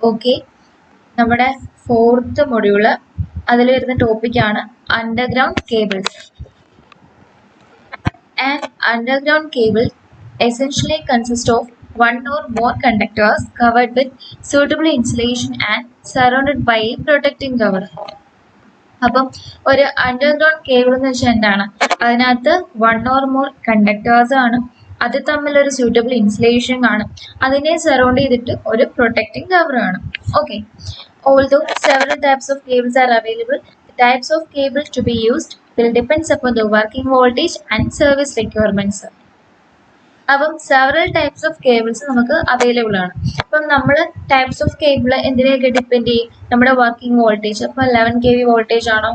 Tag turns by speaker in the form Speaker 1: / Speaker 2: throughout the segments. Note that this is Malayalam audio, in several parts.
Speaker 1: ഓക്കെ, നമ്മുടെ ഫോർത്ത് മൊഡ്യൂള് അതിൽ വരുന്ന ടോപ്പിക്കാണ് underground cables. An underground cable essentially consists of one or more conductors covered with suitable insulation and surrounded by a protecting cover. അപ്പം ഒരു അണ്ടർഗ്രൗണ്ട് കേബിൾ എന്ന് വെച്ചാൽ എന്താണ്? അതിനകത്ത് വൺ ഓർ മോർ കണ്ടക്ടേഴ്സ് ആണ്, അത് തമ്മിൽ ഒരു സ്യൂട്ടബിൾ ഇൻസുലേഷൻ കാണും, അതിനെ സറൗണ്ട് ചെയ്തിട്ട് ഒരു പ്രൊട്ടക്റ്റിംഗ് കവർ കാണും. Okay, although several types of cables are available, the types of cables to be used will depends upon the working voltage and service requirements. അപ്പം സെവറൽ ടൈപ്സ് ഓഫ് കേബിൾസ് നമുക്ക് അവൈലബിൾ ആണ്. അപ്പം നമ്മൾ ടൈപ്സ് ഓഫ് കേബിൾ എന്തിനെയൊക്കെ ഡിപ്പെൻഡ് ചെയ്യും? നമ്മുടെ വർക്കിംഗ് വോൾട്ടേജ്, അപ്പോൾ 11 kV വോൾട്ടേജ് ആണോ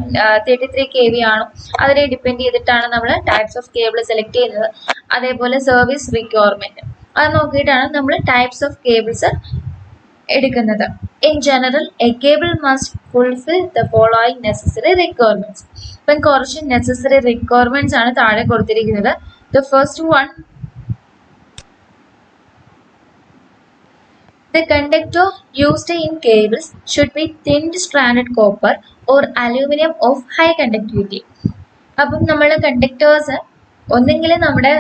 Speaker 1: 33 kV ആണോ, അതിനെ ഡിപ്പെൻഡ് ചെയ്തിട്ടാണ് നമ്മൾ ടൈപ്സ് ഓഫ് കേബിൾ സെലക്ട് ചെയ്യുന്നത്. അതേപോലെ സർവീസ് റിക്വയർമെന്റ്, അത് നോക്കിയിട്ടാണ് നമ്മൾ ടൈപ്സ് ഓഫ് കേബിൾസ് എടുക്കുന്നത്. In general A cable must fulfil the following necessary requirements. ഇപ്പം കുറച്ച് നെസസറി റിക്വയർമെന്റ്സ് ആണ് താഴെ കൊടുത്തിരിക്കുന്നത്. The first one, the conductor used in cables should be thinned stranded copper or aluminum of high conductivity. അപ്പം നമ്മൾ കണ്ടക്ടേഴ്സ് ഒന്നെങ്കിൽ നമ്മുടെ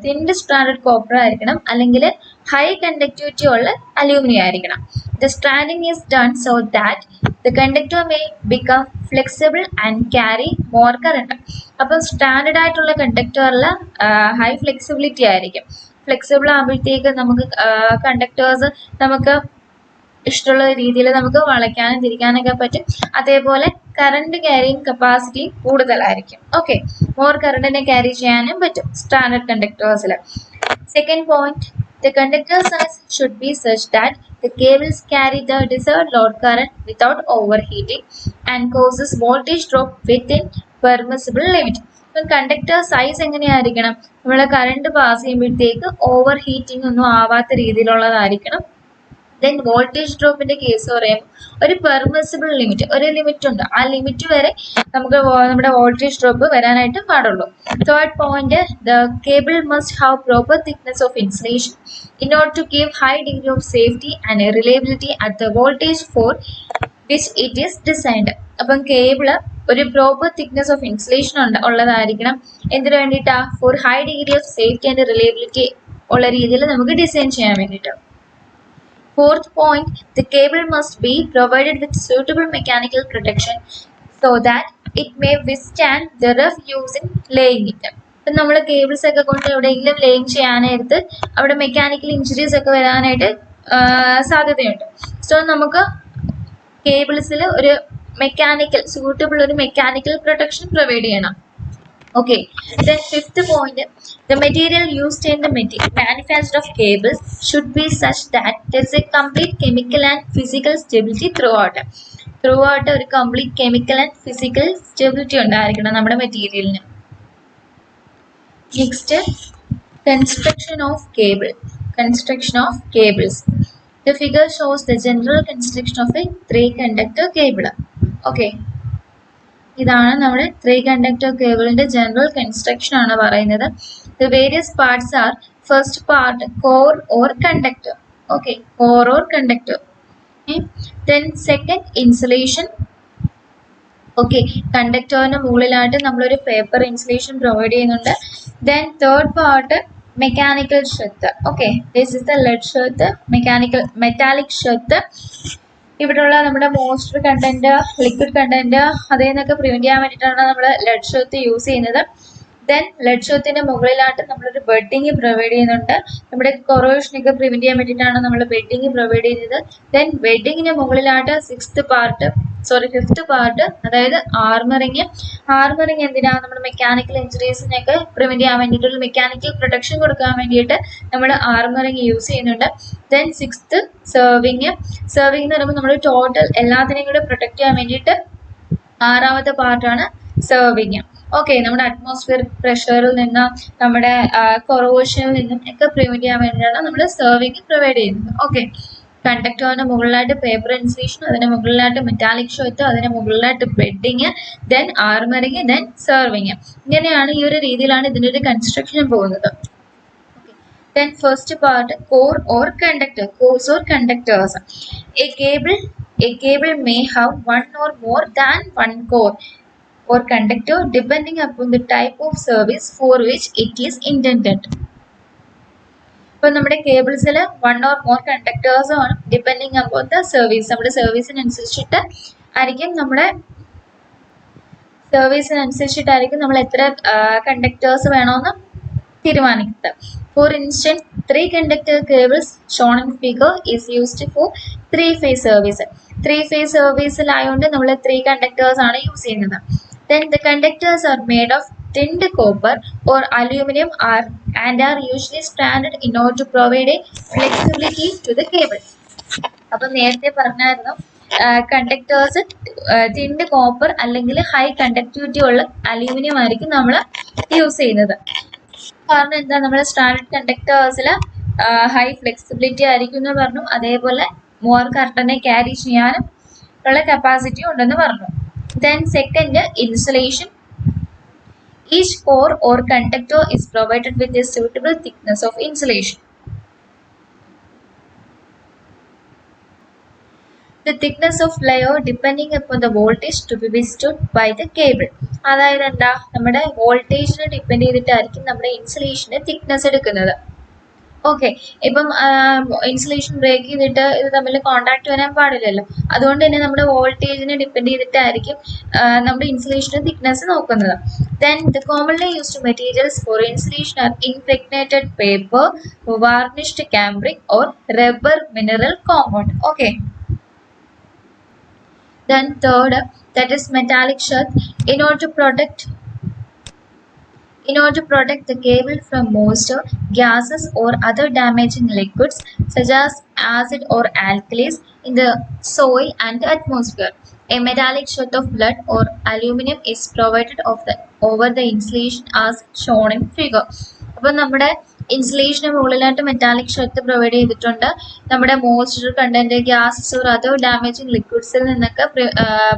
Speaker 1: തിൻഡ് സ്ട്രാൻഡഡ് കോപ്പർ ആയിരിക്കണം, അല്ലെങ്കിൽ ഹൈ കണ്ടക്ടിവിറ്റി ഉള്ള അലൂമിനിയം ആയിരിക്കണം. The stranding is done so that the conductor may become flexible and carry more current. അപ്പം സ്റ്റാൻഡേർഡ് ആയിട്ടുള്ള കണ്ടക്ടറിൽ ഹൈ ഫ്ലെക്സിബിലിറ്റി ആയിരിക്കും. ഫ്ലെക്സിബിൾ ആകുമ്പോഴത്തേക്ക് നമുക്ക് കണ്ടക്ടേഴ്സ് നമുക്ക് ഇഷ്ടമുള്ള രീതിയിൽ നമുക്ക് വളയ്ക്കാനും തിരിക്കാനൊക്കെ പറ്റും. അതേപോലെ കറണ്ട് ക്യാരിങ് കപ്പാസിറ്റി കൂടുതലായിരിക്കും. ഓക്കെ, മോർ കറണ്ടിനെ ക്യാരി ചെയ്യാനും പറ്റും സ്റ്റാൻഡേർഡ് കണ്ടക്ടേഴ്സിൽ. Second point, the conductor size should be such that the cables carry the desired load current without overheating and causes voltage drop within permissible limit. ഇപ്പം കണ്ടക്ടർ സൈസ് എങ്ങനെയായിരിക്കണം? നമ്മൾ കറണ്ട് പാസ് ചെയ്യുമ്പോഴത്തേക്ക് ഓവർ ഹീറ്റിംഗ് ഒന്നും ആവാത്ത രീതിയിലുള്ളതായിരിക്കണം. ദെൻ വോൾട്ടേജ് ഡ്രോപ്പിന്റെ കേസ് പറയുമ്പോൾ ഒരു പെർമിസിബിൾ ലിമിറ്റ്, ഒരു ലിമിറ്റ് ഉണ്ട്, ആ ലിമിറ്റ് വരെ നമുക്ക് നമ്മുടെ വോൾട്ടേജ് ഡ്രോപ്പ് വരാനായിട്ട് പാടുള്ളൂ. Third point, the cable must have proper thickness of insulation in order to give high degree of safety and reliability at the voltage for which it is designed. അപ്പം കേബിള് ഒരു പ്രോപ്പർ തിക്നെസ് ഓഫ് ഇൻസുലേഷൻ ഉള്ളതായിരിക്കണം. എന്തിനു വേണ്ടിയിട്ടാ? For high degree of safety and reliability ഉള്ള രീതിയിൽ നമുക്ക് ഡിസൈൻ ചെയ്യാൻ വേണ്ടിയിട്ട്. Fourth point, the cable must be provided with suitable mechanical protection so that it may withstand the rough use in laying it. ഇപ്പം നമ്മൾ കേബിൾസ് ഒക്കെ കൊണ്ട് എവിടെയെങ്കിലും ലേയിങ് ചെയ്യാനായിട്ട് അവിടെ മെക്കാനിക്കൽ ഇഞ്ചുറീസ് ഒക്കെ വരാനായിട്ട് സാധ്യതയുണ്ട്. സോ നമുക്ക് കേബിൾസിൽ ഒരു സൂട്ടബിൾ ഒരു മെക്കാനിക്കൽ പ്രൊട്ടക്ഷൻ പ്രൊവൈഡ് ചെയ്യണം. Okay, then fifth point, the material used in the manufacture of cables should be such that there is a complete chemical and physical stability throughout. ഒരു complete chemical and physical stability ഉണ്ടായിരിക്കണം നമ്മുടെ മെറ്റീരിയലിന്. Next, construction of cables. The figure shows the general construction of a 3-conductor cable. Okay, ഇതാണ് നമ്മുടെ 3-conductor കേബിളിന്റെ ജനറൽ കൺസ്ട്രക്ഷൻ ആണ് പറയുന്നത്. The various parts are, first part, core or conductor. Okay, core or conductor. Then second, insulation. Okay, കണ്ടക്ടറിന് മുകളിലായിട്ട് നമ്മളൊരു പേപ്പർ ഇൻസുലേഷൻ പ്രൊവൈഡ് ചെയ്യുന്നുണ്ട്. Then third part, mechanical sheath. Okay, this is the lead sheath, metallic sheath. ഇവിടെയുള്ള നമ്മുടെ മോയ്സ്ചർ കണ്ടന്റ്, ലിക്വിഡ് കണ്ടന്റ് അതിൽ നിന്നൊക്കെ പ്രിവെന്റ് ചെയ്യാൻ വേണ്ടിയിട്ടാണ് നമ്മൾ ലെഡ് ഷെത്ത് യൂസ് ചെയ്യുന്നത്. ദെൻ ലെഡ് ഷെത്തിന്റെ മുകളിലായിട്ട് നമ്മളൊരു ബെഡിങ് പ്രൊവൈഡ് ചെയ്യുന്നുണ്ട്. നമ്മുടെ കൊറോഷനൊക്കെ പ്രിവെന്റ് ചെയ്യാൻ വേണ്ടിയിട്ടാണ് നമ്മൾ ബെഡിങ് പ്രൊവൈഡ് ചെയ്യുന്നത്. ദെൻ ബെഡിങ്ങിന് മുകളിലായിട്ട് ഫിഫ്ത്ത് പാർട്ട്, അതായത് ആർമറിങ് എന്തിനാ? നമ്മുടെ മെക്കാനിക്കൽ ഇഞ്ചുറീസിനൊക്കെ പ്രിവെന്റ് ചെയ്യാൻ വേണ്ടിയിട്ടുള്ള മെക്കാനിക്കൽ പ്രൊട്ടക്ഷൻ കൊടുക്കാൻ വേണ്ടിയിട്ട് നമ്മൾ ആർമറിങ് യൂസ് ചെയ്യുന്നുണ്ട്. ദെൻ സിക്സ്ത്, സെർവിങ് എന്ന് പറയുമ്പോൾ നമ്മൾ ടോട്ടൽ എല്ലാത്തിനെയും കൂടെ പ്രൊട്ടക്ട് ചെയ്യാൻ വേണ്ടിയിട്ട് 6ാമത്തെ പാർട്ടാണ് സെർവിങ്. ഓക്കെ, നമ്മുടെ അറ്റ്മോസ്ഫിയറിക് പ്രഷറിൽ നിന്നും നമ്മുടെ കൊറോഷനിൽ നിന്നും ഒക്കെ പ്രിവെന്റ് ചെയ്യാൻ വേണ്ടിയിട്ടാണ് നമ്മൾ സെർവിങ് പ്രൊവൈഡ് ചെയ്യുന്നത്. ഓക്കെ, കണ്ടക്ടറിന് മുകളിലായിട്ട് പേപ്പർ ഇൻസുലേഷൻ, അതിന് മുകളിലായിട്ട് മെറ്റാലിക് ഷെത്ത്, അതിന് മുകളിലായിട്ട് bedding, then armouring, then serving. ഇങ്ങനെയാണ് ഈ ഒരു രീതിയിലാണ് ഇതിൻ്റെ ഒരു കൺസ്ട്രക്ഷൻ പോകുന്നത്. Then first part, core or conductor, cores or conductors. A cable may have one or more than one core or conductor depending upon the type of service for which it is intended. ഇപ്പോൾ നമ്മുടെ കേബിൾസിൽ വൺ ഓർ മോർ കണ്ടക്ടേഴ്സ് ആണ് ഡിപ്പെൻഡിങ് അപ്പോൺ ദ സർവീസ്. നമ്മുടെ സർവീസിനനുസരിച്ചിട്ട് ആയിരിക്കും നമ്മൾ എത്ര കണ്ടക്ടേഴ്സ് വേണമെന്ന് തീരുമാനിക്കുന്നത്. For instance 3 conductor cables shown in figure is used for 3-phase service. 3-phase സർവീസിലായതുകൊണ്ട് നമ്മൾ 3 conductors ആണ് യൂസ് ചെയ്യുന്നത്. Then the conductors are made of tinned copper or aluminum and are usually stranded in order to provide a flexibility to the cable. അപ്പം നേരത്തെ പറഞ്ഞായിരുന്നു കണ്ടക്ടേഴ്സ് ടിൻഡ് കോപ്പർ അല്ലെങ്കിൽ ഹൈ കണ്ടക്ടിവിറ്റി ഉള്ള അലൂമിനിയം ആയിരിക്കും നമ്മൾ യൂസ് ചെയ്യുന്നത്. കാരണം എന്താ, നമ്മൾ സ്റ്റാൻഡേർഡ് കണ്ടക്ടേഴ്സിൽ ഹൈ ഫ്ലെക്സിബിലിറ്റി ആയിരിക്കും എന്ന് പറഞ്ഞു. അതേപോലെ മോർ കറണ്ടിനെ ക്യാരി ചെയ്യാനും ഉള്ള കപ്പാസിറ്റി ഉണ്ടെന്ന് പറഞ്ഞു. Then second, insulation. Each core or conductor is provided with a suitable thickness of insulation. The thickness of layer depending upon the voltage to be withstood by the cable. അതായത് എന്താ, നമ്മുടെ വോൾട്ടേജിനെ ഡിപ്പെൻഡ് ചെയ്തിട്ടായിരിക്കും നമ്മുടെ ഇൻസുലേഷൻ്റെ തിക്നെസ് എടുക്കുന്നത്. ഓക്കെ, ഇപ്പം ഇൻസുലേഷൻ ബ്രേക്ക് ചെയ്തിട്ട് ഇത് തമ്മിൽ കോണ്ടാക്ട് വരാൻ പാടില്ലല്ലോ. അതുകൊണ്ട് തന്നെ നമ്മുടെ വോൾട്ടേജിനെ ഡിപ്പെൻഡ് ചെയ്തിട്ടായിരിക്കും നമ്മുടെ ഇൻസുലേഷൻ്റെ തിക്നെസ് നോക്കുന്നത്. Then the commonly used materials for insulation are impregnated paper, varnished cambric or rubber mineral compound. Okay. Then third, that is metallic sheath. In order to protect the cable from moisture, gases or other damaging liquids such as acid or alkalis in the soil and the atmosphere, a metallic sheath of lead or aluminum is provided over the insulation as shown in figure. അപ്പോൾ നമ്മുടെ ഇൻസുലേഷന് മുകളിലായിട്ട് മെറ്റാലിക് ഷെത്ത് പ്രൊവൈഡ് ചെയ്തിട്ടുണ്ട്. നമ്മുടെ moisture content, gases or other damaging ലിക്വിഡ്സിൽ നിന്നൊക്കെ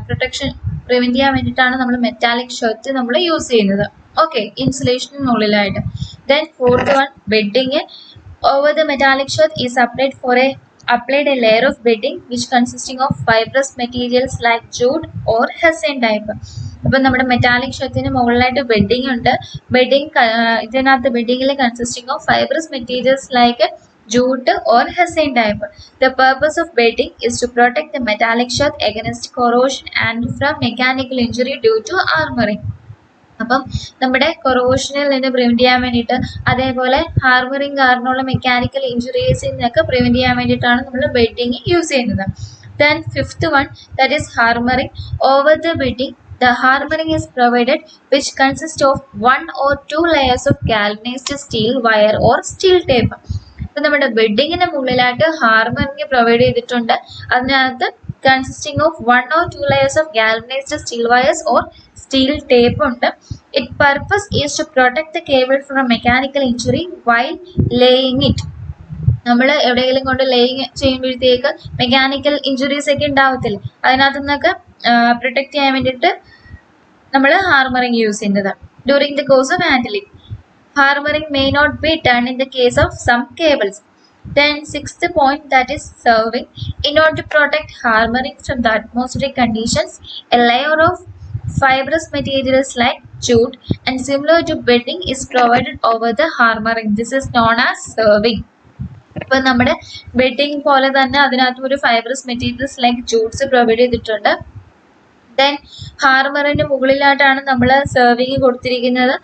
Speaker 1: പ്രൊട്ടക്ഷൻ പ്രിവെന്റ് ചെയ്യാൻ വേണ്ടിയിട്ടാണ് നമ്മൾ മെറ്റാലിക് ഷെത്ത് നമ്മൾ യൂസ് ചെയ്യുന്നത്. ഓക്കെ, ഇൻസുലേഷന് മുകളിലായിട്ട്. Then fourth one, bedding. Over the metallic Sheth is applied a layer of bedding which consisting of fibrous materials like jute or hessian type. അപ്പം നമ്മുടെ മെറ്റാലിക് ഷെത്തിന് മുകളിലായിട്ട് ബെഡിങ് ഉണ്ട്. ഇതിനകത്ത് ബെഡിങ്ങിൽ consisting of fibrous materials like jute or hessian type. The purpose of bedding is to protect the metallic sheath against corrosion and from mechanical injury due to armoring. അപ്പം നമ്മുടെ കൊറോഷനിൽ നിന്ന് പ്രിവെന്റ് ചെയ്യാൻ വേണ്ടിയിട്ട്, അതേപോലെ ഹാർമറിങ് കാരണമുള്ള മെക്കാനിക്കൽ ഇഞ്ചുറീസിൽ നിന്നൊക്കെ പ്രിവെന്റ് ചെയ്യാൻ വേണ്ടിയിട്ടാണ് നമ്മൾ ബെഡിങ് യൂസ് ചെയ്യുന്നത്. Then fifth one, that is harmering. Over the bedding, the harmering is provided which consists of 1 or 2 layers of galvanized steel wire or steel tape. ഇപ്പം നമ്മുടെ ബെഡിങ്ങിന് മുകളിലായിട്ട് ഹാർമറിങ് പ്രൊവൈഡ് ചെയ്തിട്ടുണ്ട്. അതിനകത്ത് consisting of 1 or 2 layers of galvanized steel wires or steel tape ഉണ്ട്. Its purpose is to protect the cable from mechanical injury while laying it. നമ്മൾ എവിടെയെങ്കിലും കൊണ്ട് ലേയിങ് ചെയ്യുമ്പോഴത്തേക്ക് മെക്കാനിക്കൽ ഇഞ്ചുറീസ് ഒക്കെ ഉണ്ടാവത്തില്ലേ, അതിനകത്തു നിന്നൊക്കെ പ്രൊട്ടക്ട് ചെയ്യാൻ വേണ്ടിയിട്ട് നമ്മൾ ഹാർമറിങ് യൂസ് ചെയ്യുന്നത്. During the course of handling, armouring may not be done in the case of some cables. Then sixth point, that is serving. In order to protect harmering from the atmospheric conditions, a layer of fibrous materials like jute and similar to bedding is provided over the harmering. This is known as serving. ഇപ്പം നമ്മുടെ ബെഡിങ് പോലെ തന്നെ അതിനകത്ത് ഒരു ഫൈബ്രസ് മെറ്റീരിയൽസ് ലൈക്ക് ജൂട്ട്സ് പ്രൊവൈഡ് ചെയ്തിട്ടുണ്ട്. ദെൻ ഹാർമറിന് മുകളിലായിട്ടാണ് നമ്മൾ സെർവിങ് കൊടുത്തിരിക്കുന്നത്.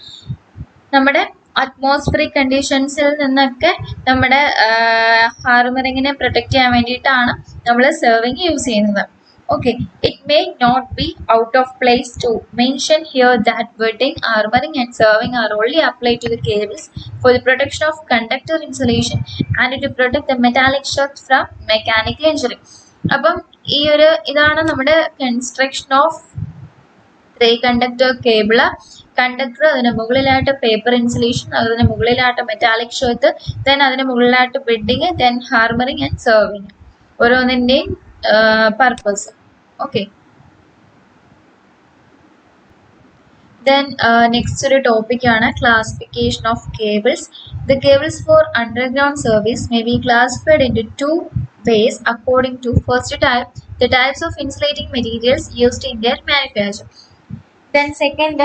Speaker 1: നമ്മുടെ അറ്റ്മോസ്ഫിയറിക് കണ്ടീഷൻസിൽ നിന്നൊക്കെ നമ്മുടെ ഹാർമറിങ്ങിനെ പ്രൊട്ടക്ട് ചെയ്യാൻ വേണ്ടിയിട്ടാണ് നമ്മൾ സെർവിങ് യൂസ് ചെയ്യുന്നത്. Okay, it may not be out of place to mention here that bedding, armoring and serving are only applied to the cables for the protection of conductor insulation and to protect the metallic sheath from mechanical injury. അപ്പം ഇതാണ് നമ്മുടെ construction of 3 conductor cable. Conductor, അതിന് മുകളിലായിട്ട് പേപ്പർ ഇൻസുലേഷൻ, അതിന് മുകളിലായിട്ട് മെറ്റാലിക് ഷെത്ത്, ദെൻ അതിന് മുകളിലായിട്ട് bedding, then armouring and serving. ഓരോന്നിൻ്റെയും purpose. Okay. Then next ഒരു topic ആണ് classification of cables. The cables for underground service may be classified into two ways according to first type, the types of insulating materials used in their manufacture. Then second,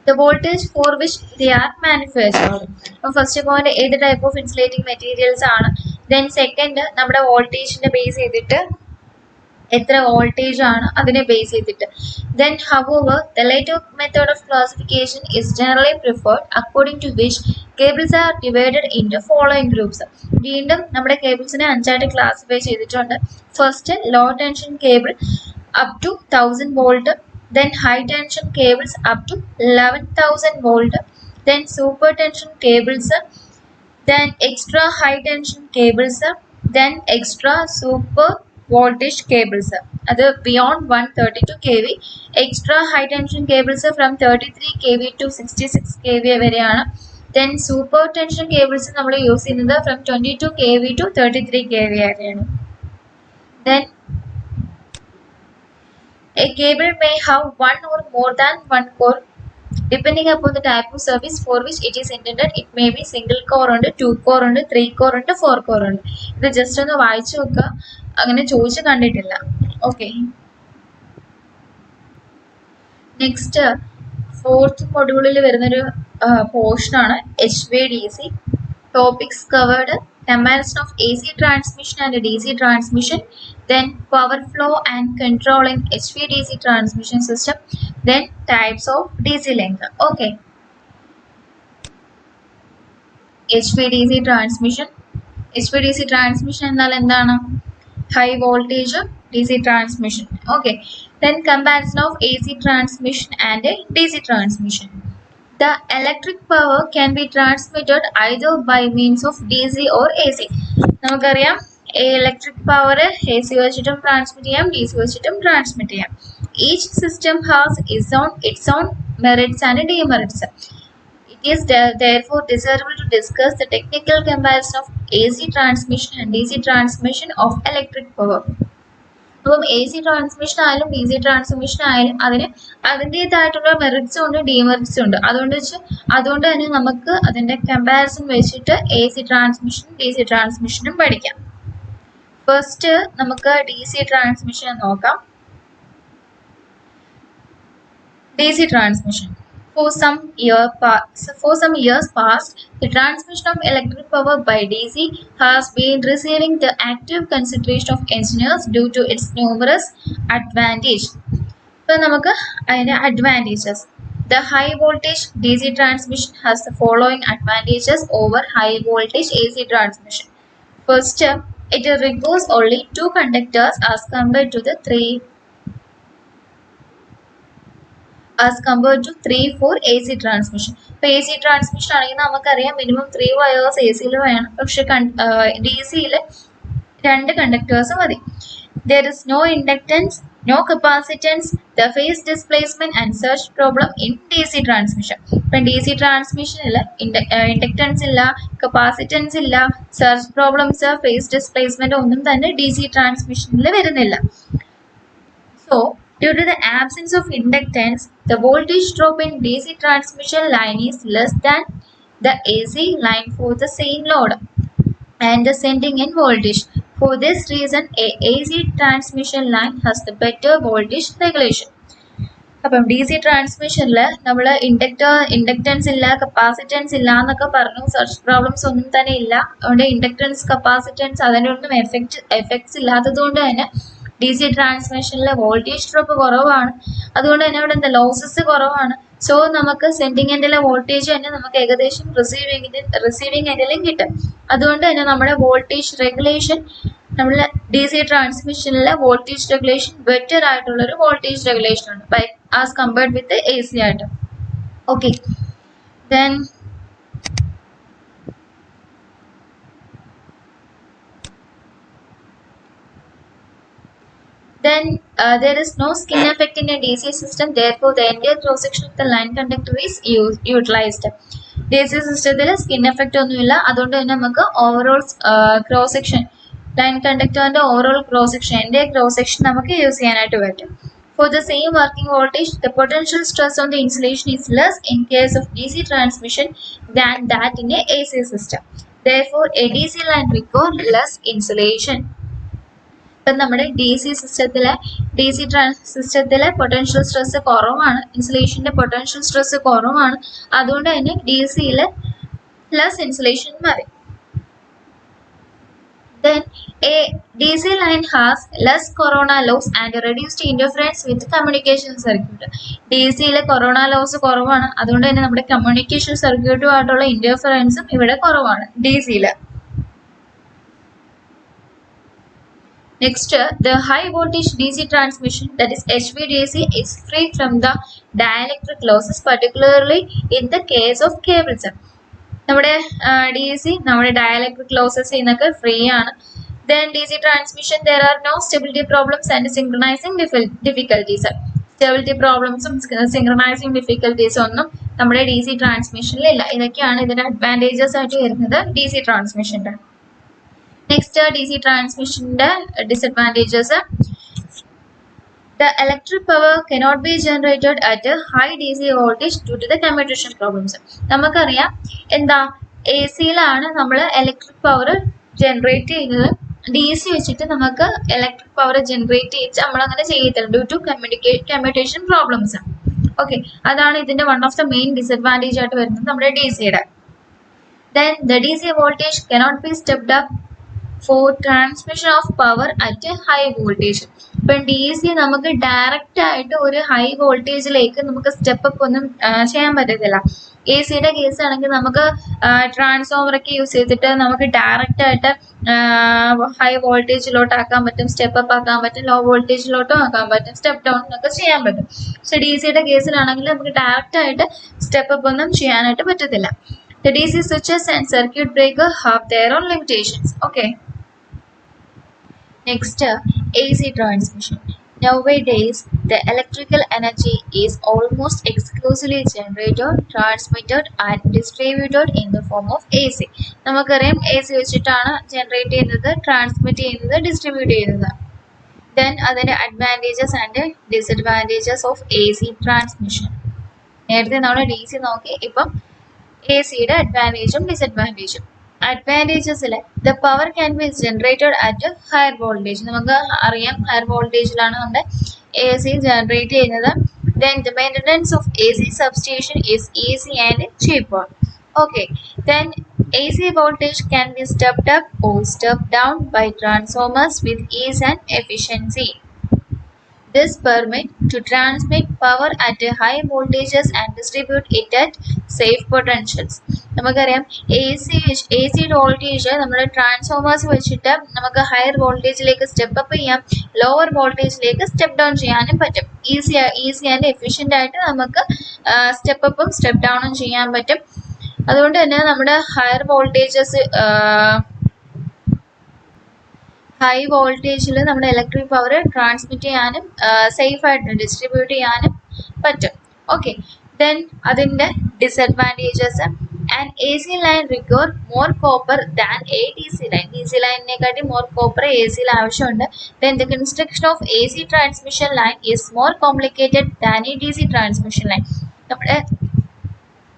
Speaker 1: the voltage for which they are manufactured. First point ഏത് type of insulating materials ആണ്. Then second നമ്മുടെ voltageനെ base ചെയ്തിട്ട് എത്ര വോൾട്ടേജ് ആണ് അതിനെ ബേസ് ചെയ്തിട്ട്. Then however the later method of classification is generally preferred according to which cables are divided into following groups. വീണ്ടും നമ്മുടെ കേബിൾസിനെ അഞ്ചായിട്ട് ക്ലാസിഫൈ ചെയ്തിട്ടുണ്ട്. First low tension cable up to 1000 volt, then high tension cables up to 11,000 volt, then super tension cables, then extra high tension cables, then extra super voltage cables. അത് beyond 132 kV, extra high tension cables from 33 kV to 66 kV വരെയാണ്. Then super tension cables നമ്മൾ യൂസ് ചെയ്യുന്നത് from 22 kV to 33 kV വരെയാണ്. Then a cable may have one or more than one core depending upon the type of service for which it is intended. It may be single core ഉണ്ട്, 2 core ഉണ്ട്, 3 core ഉണ്ട്, 4 core ഉണ്ട്. ഇത് ജസ്റ്റ് ഒന്ന് വായിച്ചു നോക്കുക, അങ്ങനെ ചോദിച്ചു കണ്ടിട്ടില്ല. ഓക്കെ, നെക്സ്റ്റ് ഫോർത്ത് മൊഡ്യൂളിൽ വരുന്നൊരു പോർഷനാണ് HVDC. Topics covered: comparison of AC transmission and DC transmission, then power flow and control in HVDC transmission system, then types of DC link. Okay, HVDC transmission. HVDC transmission എന്നാൽ എന്താണ്? High voltage DC transmission. Okay, then comparison of AC transmission and DC transmission. The electric power can be transmitted either by means of DC or AC. നമുക്കറിയാം electric power AC വെച്ചിട്ടും ട്രാൻസ്മിറ്റ് ചെയ്യാം, DC വെച്ചിട്ടും ട്രാൻസ്മിറ്റ് ചെയ്യാം. Each system has its own merits and demerits. It is therefore desirable to discuss the technical comparison of AC transmission and DC transmission of electric power. അപ്പം AC ട്രാൻസ്മിഷൻ ആയാലും DC ട്രാൻസ്മിഷൻ ആയാലും അതിന് അതിൻ്റെതായിട്ടുള്ള മെറിറ്റ്സും ഉണ്ട്, ഡിമെറിറ്റ്സും ഉണ്ട്. അതുകൊണ്ട് തന്നെ നമുക്ക് അതിൻ്റെ കമ്പാരിസൺ വെച്ചിട്ട് AC ട്രാൻസ്മിഷനും DC ട്രാൻസ്മിഷനും പഠിക്കാം. ഫസ്റ്റ് നമുക്ക് DC ട്രാൻസ്മിഷൻ നോക്കാം. DC transmission. For some years past, the transmission of electric power by DC has been receiving the active consideration of engineers due to its numerous advantages. So, നമുക്ക് അതിൻ്റെ advantages. The high voltage DC transmission has the following advantages over high voltage AC transmission. First, it requires only 2 conductors as compared to 3 for AC transmission. ഇപ്പോൾ AC transmission ആണെങ്കിൽ നമുക്കറിയാം മിനിമം 3 വയേഴ്സ് AC-ൽ വേണം, പക്ഷെ DC-ൽ 2 കണ്ടക്ടേഴ്സ് മതി. There is no inductance, no capacitance, the phase displacement and surge problem in DC transmission. ഇപ്പം DC transmission-ൽ ഇൻഡക്റ്റൻസ് ഇല്ല, കപ്പാസിറ്റൻസ് ഇല്ല, സർജ് പ്രോബ്ലംസ്, ഫേസ് ഡിസ്പ്ലേസ്മെന്റ് ഒന്നും തന്നെ DC transmission-ൽ വരുന്നില്ല. So, due to the absence of inductance, the voltage drop in DC transmission line is less than the AC line for the same load and the sending in voltage. For this reason, a AC transmission line has the better voltage regulation. അപ്പം DC ട്രാൻസ്മിഷനിൽ നമ്മൾ ഇൻഡക്റ്റൻസ് ഇല്ല, കപ്പാസിറ്റൻസ് ഇല്ല എന്നൊക്കെ പറഞ്ഞു, സർച്ച് പ്രോബ്ലംസ് ഒന്നും തന്നെ ഇല്ല. അതുകൊണ്ട് ഇൻഡക്റ്റൻസ്, കപ്പാസിറ്റൻസ് അതിനൊന്നും എഫക്ട്സ് ഇല്ലാത്തത് കൊണ്ട് തന്നെ DC ട്രാൻസ്മിഷനിലെ വോൾട്ടേജ് ഡ്രോപ്പ് കുറവാണ്. അതുകൊണ്ട് തന്നെ അവിടെ ലോസസ് കുറവാണ്. സോ നമുക്ക് സെൻഡിങ് എൻഡിലെ വോൾട്ടേജ് തന്നെ നമുക്ക് ഏകദേശം റിസീവിങ് എൻഡിലും കിട്ടും. അതുകൊണ്ട് തന്നെ നമ്മുടെ വോൾട്ടേജ് റെഗുലേഷൻ, നമ്മുടെ DC ട്രാൻസ്മിഷനിലെ വോൾട്ടേജ് റെഗുലേഷൻ ബെറ്റർ ആയിട്ടുള്ളൊരു വോൾട്ടേജ് റെഗുലേഷൻ ഉണ്ട് by as compared with AC ആയിട്ട്. Okay, then there is no skin effect in a DC system. Therefore, the entire cross section of the line conductor is utilized. DC സിസ്റ്റത്തിൽ സ്കിൻ എഫക്റ്റ് ഒന്നുമില്ല. അതുകൊണ്ട് തന്നെ നമുക്ക് ഓവറോൾ ക്രോസ് സെക്ഷൻ, ലൈൻ കണ്ടക്ടറിന്റെ ഓവറോൾ ക്രോസ് സെക്ഷൻ, എൻ്റെ ക്രോസ് സെക്ഷൻ നമുക്ക് യൂസ് ചെയ്യാനായിട്ട് പറ്റും. For the same working voltage, the potential stress on the insulation is less in case of DC transmission than that in a AC system. Therefore, a DC line requires less insulation. ഇപ്പം നമ്മുടെ ഡി സി സിസ്റ്റത്തിലെ പൊട്ടൻഷ്യൽ സ്ട്രെസ് കുറവാണ്, ഇൻസുലേഷൻ്റെ പൊട്ടൻഷ്യൽ സ്ട്രെസ് കുറവാണ്. അതുകൊണ്ട് തന്നെ ഡി സിയിൽ ലെസ് ഇൻസുലേഷൻ മതി. Then a DC line has less corona loss and reduced interference with communication circuit. DC യിലെ കൊറോണ ലോസ് കുറവാണ്, അതുകൊണ്ട് തന്നെ നമ്മുടെ കമ്മ്യൂണിക്കേഷൻ സർക്യൂട്ടുമായിട്ടുള്ള ഇന്റർഫറൻസും ഇവിടെ കുറവാണ് ഡി സിയിൽ. Next, the high voltage DC transmission, that is HVDC, is free from the dielectric losses, particularly in the case of cables. നമ്മുടെ ഡി സി നമ്മുടെ ഡയലക്ട്രിക് ലോസസ് ചെയ്യുന്നൊക്കെ ഫ്രീ ആണ്. Then DC transmission, there are no stability problems and synchronizing difficulties. Stability problems synchronizing difficulties ഒന്നും നമ്മുടെ ഡി സി ട്രാൻസ്മിഷനിൽ ഇല്ല. ഇതൊക്കെയാണ് ഇതിന്റെ അഡ്വാൻറ്റേജസ് ആയിട്ട് വരുന്നത് ഡി സി ട്രാൻസ്മിഷൻ്റെ. നെക്സ്റ്റ് DC ട്രാൻസ്മിഷൻ്റെ disadvantages. The electric power cannot be generated at a high DC voltage due to the commutation problems. നമുക്കറിയാം എന്താ എ സിയിലാണ് നമ്മൾ ഇലക്ട്രിക് പവർ ജനറേറ്റ് ചെയ്യുന്നത്. ഡി സി വെച്ചിട്ട് നമുക്ക് ഇലക്ട്രിക് പവർ ജനറേറ്റ് ചെയ്ത് നമ്മളങ്ങനെ ചെയ്യത്തില്ല due to commutation problems. Okay, അതാണ് ഇതിൻ്റെ one of the main disadvantage ആയിട്ട് വരുന്നത് നമ്മുടെ ഡി സിയുടെ. Then the DC voltage cannot be stepped up for transmission of power at a high voltage. ഇപ്പം ഡി സി നമുക്ക് ഡയറക്റ്റ് ആയിട്ട് ഒരു ഹൈ വോൾട്ടേജിലേക്ക് നമുക്ക് സ്റ്റെപ്പ് അപ്പ് ഒന്നും ചെയ്യാൻ പറ്റത്തില്ല. എ സിയുടെ കേസ് ആണെങ്കിൽ നമുക്ക് ട്രാൻസ്ഫോമറൊക്കെ യൂസ് ചെയ്തിട്ട് നമുക്ക് ഡയറക്റ്റ് ആയിട്ട് ഹൈ വോൾട്ടേജിലോട്ട് ആക്കാൻ പറ്റും, സ്റ്റെപ്പ് അപ്പ് ആക്കാൻ പറ്റും, ലോ വോൾട്ടേജിലോട്ടും ആക്കാൻ പറ്റും, സ്റ്റെപ്പ് ഡൗൺ ഒക്കെ ചെയ്യാൻ പറ്റും. പക്ഷെ ഡി സിയുടെ കേസിലാണെങ്കിൽ നമുക്ക് ഡയറക്റ്റ് ആയിട്ട് സ്റ്റെപ്പ് അപ്പ് ഒന്നും ചെയ്യാനായിട്ട് പറ്റത്തില്ല. The DC switches and circuit breaker have their own limitations. Okay. Next, AC transmission. Nowadays, the electrical energy is almost exclusively generated, transmitted and distributed in the form of AC. നമുക്കറിയാം എ സി വെച്ചിട്ടാണ് ജനറേറ്റ് ചെയ്യുന്നത്, ട്രാൻസ്മിറ്റ് ചെയ്യുന്നത്, ഡിസ്ട്രിബ്യൂട്ട് ചെയ്യുന്നത്. Then അതിൻ്റെ advantages and disadvantages of A C transmission. നേരത്തെ നമ്മൾ ഡി സി നോക്കി, ഇപ്പം എ സിയുടെ അഡ്വാൻറ്റേജും ഡിസഡ്വാൻറ്റേജും. അഡ്വാൻറ്റേജസിൽ the power can be generated at higher voltage. നമുക്ക് അറിയാം ഹയർ വോൾട്ടേജിലാണ് നമ്മുടെ എ സി ജനറേറ്റ് ചെയ്യുന്നത്. Then the maintenance of A C substation is easy and cheaper. Okay, then A C voltage can be stepped up or stepped down by transformers with ease and efficiency. This permit to transmit power at a high voltages and distribute it at safe potentials. നമുക്കറിയാം എ സി വോൾട്ടേജ് നമ്മൾ ട്രാൻസ്ഫോമേഴ്സ് വെച്ചിട്ട് നമുക്ക് ഹയർ വോൾട്ടേജിലേക്ക് സ്റ്റെപ്പ് അപ്പ് ചെയ്യാം, ലോവർ വോൾട്ടേജിലേക്ക് സ്റ്റെപ്പ് ഡൗൺ ചെയ്യാനും പറ്റും. ഈസി ആൻഡ് എഫിഷ്യൻ്റ് ആയിട്ട് നമുക്ക് സ്റ്റെപ്പ് അപ്പും സ്റ്റെപ്പ് ഡൗണും ചെയ്യാൻ പറ്റും. അതുകൊണ്ട് തന്നെ നമ്മുടെ ഹൈ വോൾട്ടേജിൽ നമ്മുടെ ഇലക്ട്രിക് പവർ ട്രാൻസ്മിറ്റ് ചെയ്യാനും സേഫായിട്ട് ഡിസ്ട്രിബ്യൂട്ട് ചെയ്യാനും പറ്റും. ഓക്കെ, ദെൻ അതിൻ്റെ disadvantages. And A C line require more copper than a D C line. D C ലൈനിനെക്കാട്ടി മോർ കോപ്പർ എ സിയിൽ ആവശ്യമുണ്ട്. Then the construction of A C transmission line is more complicated than a D C transmission line.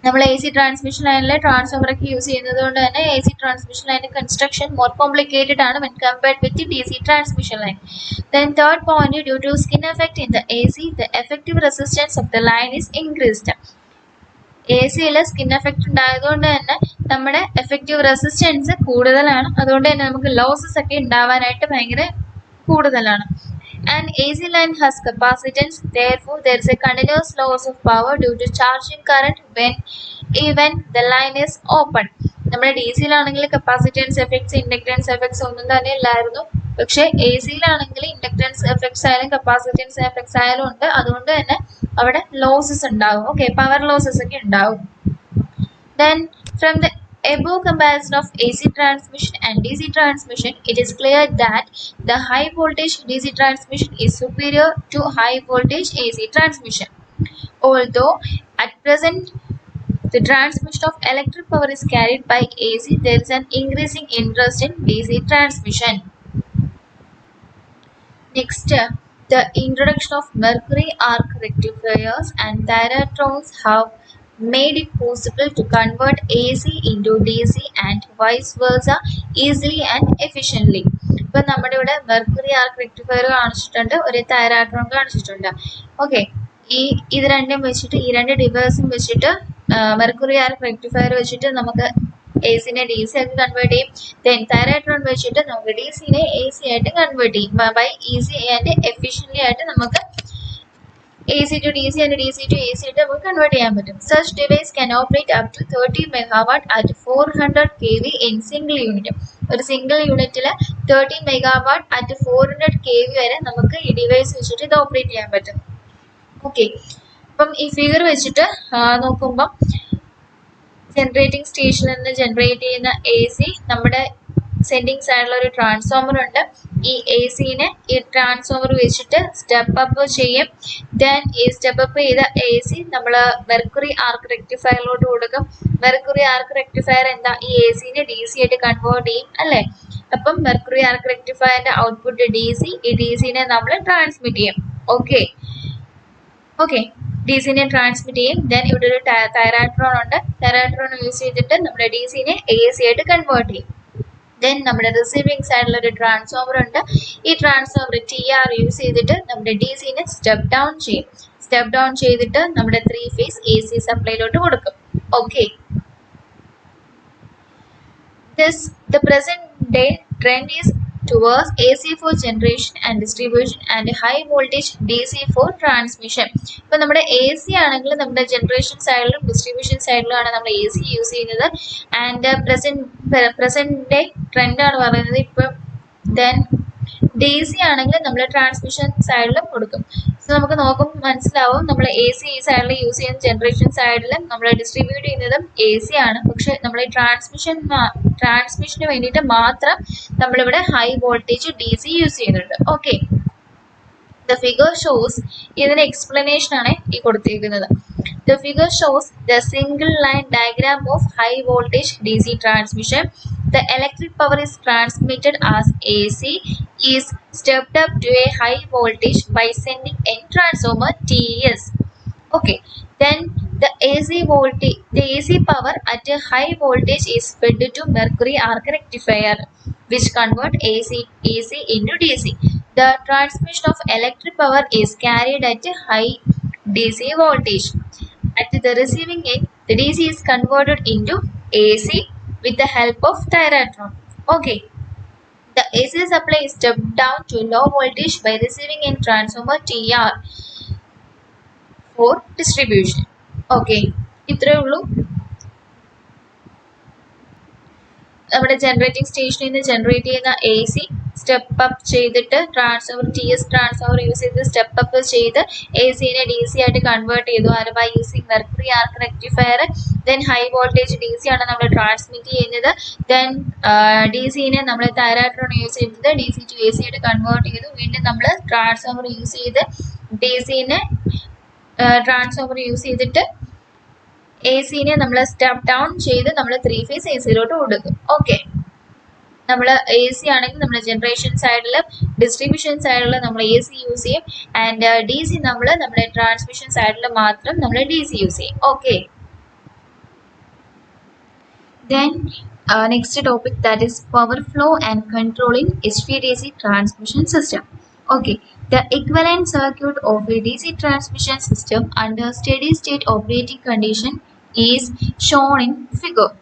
Speaker 1: നമ്മൾ എ സി ട്രാൻസ്മിഷൻ ലൈനിൽ ട്രാൻസ്ഫോമറൊക്കെ യൂസ് ചെയ്യുന്നത് കൊണ്ട് തന്നെ എ സി ട്രാൻസ്മിഷൻ ലൈനിൻ്റെ കൺസ്ട്രക്ഷൻ മോർ കോംപ്ലിക്കേറ്റഡ് ആണ് when compared with D C transmission line. Then third point, due to skin effect in the A C, the effective resistance of the line is increased. A സിയിൽ സ്കിൻ എഫക്റ്റ് ഉണ്ടായതുകൊണ്ട് തന്നെ നമ്മുടെ എഫക്റ്റീവ് റെസിസ്റ്റൻസ് കൂടുതലാണ്. അതുകൊണ്ട് തന്നെ നമുക്ക് ലോസസ് ഒക്കെ ഉണ്ടാവാനായിട്ട് ഭയങ്കര കൂടുതലാണ്. An AC line has capacitance, therefore there is a continuous loss of power due to charging current even the line is open. നമ്മുടെ ഡി സിയിലാണെങ്കിൽ കപ്പാസിറ്റൻസ് എഫക്ട്സ്, ഇൻഡക്റ്റൻസ് എഫക്ട്സ് ഒന്നും തന്നെ ഇല്ലായിരുന്നു. പക്ഷേ എ സിയിലാണെങ്കിൽ ഇൻഡക്റ്റൻസ് എഫക്ട്സ് ആയാലും കപ്പാസിറ്റൻസ് എഫക്ട്സ് ആയാലും ഉണ്ട്. അതുകൊണ്ട് തന്നെ അവിടെ ലോസസ് ഉണ്ടാവും. ഓക്കെ, പവർ ലോസസ് ഒക്കെ ഉണ്ടാവും. Then from the above comparison of AC transmission and DC transmission, it is clear that the high voltage DC transmission is superior to high voltage AC transmission. Although at present the transmission of electric power is carried by AC, there is an increasing interest in DC transmission. Next, The introduction of mercury arc rectifiers and thyratrons have made it possible to convert AC into DC and vice versa easily and efficiently. ഇപ്പം നമ്മുടെ ഇവിടെ മെർക്കുറി ആർക്ക് റെക്ടിഫയർ കാണിച്ചിട്ടുണ്ട്, ഒരു തൈരാട്രോൺ കാണിച്ചിട്ടുണ്ട്. ഓക്കെ, ഇത് രണ്ടും വെച്ചിട്ട്, ഈ രണ്ട് ഡിവൈസും വെച്ചിട്ട് മെർക്കുറി ആർക്ക് റെക്ടിഫയർ വെച്ചിട്ട് നമുക്ക് എസിനെ ഡി സി ആക്കി കൺവേർട്ട് ചെയ്യും. ദെൻ തൈരാട്രോൺ വെച്ചിട്ട് നമുക്ക് ഡി സിനെ എ സി ആയിട്ട് കൺവേർട്ട് ചെയ്യും. ബൈ ഈസി ആൻഡ് എഫിഷ്യൻ്റ്ലി ആയിട്ട് നമുക്ക് AC to DC and DC to AC ആയിട്ട് നമുക്ക് കൺവേർട്ട് ചെയ്യാൻ പറ്റും. Such device can operate up to 30 MW at 400 kV in single unit. ഒരു സിംഗിൾ യൂണിറ്റിൽ 30 MW at 400 kV വരെ നമുക്ക് ഈ ഡിവൈസ് വെച്ചിട്ട് ഇത് ഓപ്പറേറ്റ് ചെയ്യാൻ പറ്റും. ഓക്കെ, അപ്പം ഈ ഫിഗർ വെച്ചിട്ട് നോക്കുമ്പം ജനറേറ്റിംഗ് സ്റ്റേഷനിൽ നിന്ന് ജനറേറ്റ് ചെയ്യുന്ന എ സി നമ്മുടെ സെൻഡിങ് സൈഡിലുള്ള ഒരു ട്രാൻസ്ഫോമർ ഉണ്ട്. ഈ എ സിനെ ഈ ട്രാൻസ്ഫോമർ വെച്ചിട്ട് സ്റ്റെപ്പ് അപ്പ് ചെയ്യും. ദെൻ ഈ സ്റ്റെപ്പ് അപ്പ് ചെയ്ത എ സി നമ്മൾ മെർക്കുറി ആർക്ക് റെക്ടിഫയറിലോട്ട് കൊടുക്കും. മെർക്കുറി ആർക്ക് റെക്ടിഫയർ എന്താ, ഈ എ സിനെ ഡി സി ആയിട്ട് കൺവേർട്ട് ചെയ്യും അല്ലേ. അപ്പം മെർക്കുറി ആർക്ക് റെക്ടിഫയറിന്റെ ഔട്ട്പുട്ട് ഡി സി, ഈ ഡി സിനെ നമ്മൾ ട്രാൻസ്മിറ്റ് ചെയ്യും. ഓക്കെ, ഡി സിനെ ട്രാൻസ്മിറ്റ് ചെയ്യും. ദെൻ ഇവിടെ ഒരു തൈരാട്രോൺ ഉണ്ട്. തൈരാട്രോൺ യൂസ് ചെയ്തിട്ട് നമ്മുടെ ഡി സിനെ എ സി ആയിട്ട് കൺവേർട്ട് ചെയ്യും. ദെൻ നമ്മുടെ റിസീവിംഗ് സൈഡിൽ ഒരു ട്രാൻസ്ഫോമർ ഉണ്ട്. ഈ ട്രാൻസ്ഫോമർ TR യൂസ് ചെയ്തിട്ട് നമ്മുടെ ഡി സിനെ സ്റ്റെപ്പ് ഡൗൺ ചെയ്യും. സ്റ്റെപ്പ് ഡൗൺ ചെയ്തിട്ട് നമ്മുടെ 3 ഫേസ് AC സപ്ലൈയിലോട്ട് കൊടുക്കും. Okay, the present day trend is towards AC for generation and distribution and high voltage DC for transmission. ഇപ്പം നമ്മുടെ AC ആണെങ്കിൽ നമ്മുടെ ജനറേഷൻ സൈഡിലും ഡിസ്ട്രിബ്യൂഷൻ സൈഡിലും ആണ് നമ്മൾ AC യൂസ് ചെയ്യുന്നത്. ആൻഡ് പ്രസന്റ് ഡേ ട്രെൻഡാണ് പറയുന്നത് ഇപ്പം. ദെൻ DC ആണെങ്കിൽ നമ്മൾ ട്രാൻസ്മിഷൻ സൈഡിലും കൊടുക്കും. സോ നമുക്ക് നോക്കുമ്പോൾ മനസ്സിലാവും, നമ്മൾ AC ഈ സൈഡിൽ യൂസ് ചെയ്യുന്ന ജനറേഷൻ സൈഡിലും നമ്മൾ ഡിസ്ട്രിബ്യൂട്ട് ചെയ്യുന്നതും AC ആണ്. പക്ഷെ നമ്മൾ ഈ ട്രാൻസ്മിഷന് വേണ്ടിയിട്ട് മാത്രം നമ്മളിവിടെ ഹൈ വോൾട്ടേജ് DC യൂസ് ചെയ്യുന്നുണ്ട്. ഓക്കെ, the figure shows, ഇതിന് എക്സ്പ്ലനേഷൻ ആണ് ഈ കൊടുത്തിരിക്കുന്നത്. The figure shows the single line diagram of high voltage DC transmission. The electric power is transmitted as AC is stepped up to a high voltage by sending a transformer TS. Okay, then the AC power at a high voltage is fed to mercury arc rectifier, which convert AC into DC. The transmission of electric power is carried at a high DC voltage. At the receiving end, the DC is converted into AC with the help of thyratron. Okay, the AC supply is stepped down to low voltage by receiving end transformer TR for distribution. Okay, ഇത്രയേ ഉള്ളൂ. നമ്മുടെ ജനറേറ്റിംഗ് സ്റ്റേഷനിൽ നിന്ന് ജനറേറ്റ് ചെയ്യുന്ന AC സ്റ്റെപ്പ് അപ്പ് ചെയ്തിട്ട് ട്രാൻസ്ഫോമർ TS ട്രാൻസ്ഫോമർ യൂസ് ചെയ്ത് സ്റ്റെപ്പ് അപ്പ് ചെയ്ത് ACനെ DC ആയിട്ട് കൺവേർട്ട് ചെയ്തു. അത് by using mercury arc rectifier. Then high voltage DC ആണ് നമ്മൾ ട്രാൻസ്മിറ്റ് ചെയ്യുന്നത്. ദെൻ DCനെ നമ്മൾ തൈരാട്രോൺ യൂസ് ചെയ്തത് DC ടു AC ആയിട്ട് കൺവേർട്ട് ചെയ്തു. വീണ്ടും നമ്മൾ ട്രാൻസ്ഫോമർ യൂസ് ചെയ്ത് DCനെ ട്രാൻസ്ഫോമർ യൂസ് ചെയ്തിട്ട് ACനെ നമ്മൾ സ്റ്റെപ്പ് ഡൗൺ ചെയ്ത് നമ്മൾ 3 ഫേസ് ACയിലോട്ട് കൊടുക്കും. ഓക്കെ, നമ്മൾ AC ആണെങ്കിൽ നമ്മുടെ ജനറേഷൻ സൈഡിൽ ഡിസ്ട്രിബ്യൂഷൻ സൈഡിൽ നമ്മൾ AC യൂസ് ചെയ്യും. ആൻഡ് DC നമ്മൾ നമ്മുടെ ട്രാൻസ്മിഷൻ സൈഡിൽ മാത്രം നമ്മൾ DC യൂസ് ചെയ്യും. Okay, then next topic that is power flow and controlling HVDC transmission system. Okay, the equivalent circuit of a DC transmission system under steady state operating condition is shown in figure.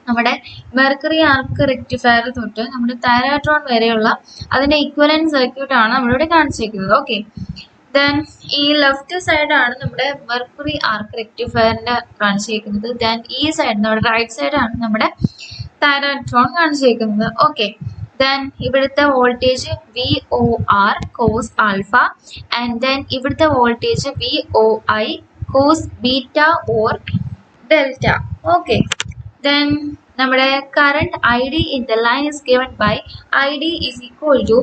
Speaker 1: നമ്മുടെ മെർക്കുറി ആർക്ക് റെക്ടിഫയർ തൊട്ട് നമ്മുടെ തൈരാട്രോൺ വരെയുള്ള അതിൻ്റെ ഇക്വലന്റ് സർക്യൂട്ട് ആണ് നമ്മളിവിടെ കാണിച്ചിരിക്കുന്നത്. ഓക്കെ, ദെൻ ഈ ലെഫ്റ്റ് സൈഡാണ് നമ്മുടെ മെർക്കുറി ആർക്ക് റെക്ടിഫയറിൻ്റെ കാണിച്ചിരിക്കുന്നത്. ദെൻ ഈ സൈഡ് നമ്മുടെ റൈറ്റ് സൈഡാണ് നമ്മുടെ തൈരാട്രോൺ കാണിച്ചിരിക്കുന്നത്. ഓക്കെ, then ഇവിടുത്തെ voltage VOR cos alpha and then ഇവിടുത്തെ voltage VOI cos beta or delta. Okay, then നമ്മുടെ current ID in the line is given by ID is equal to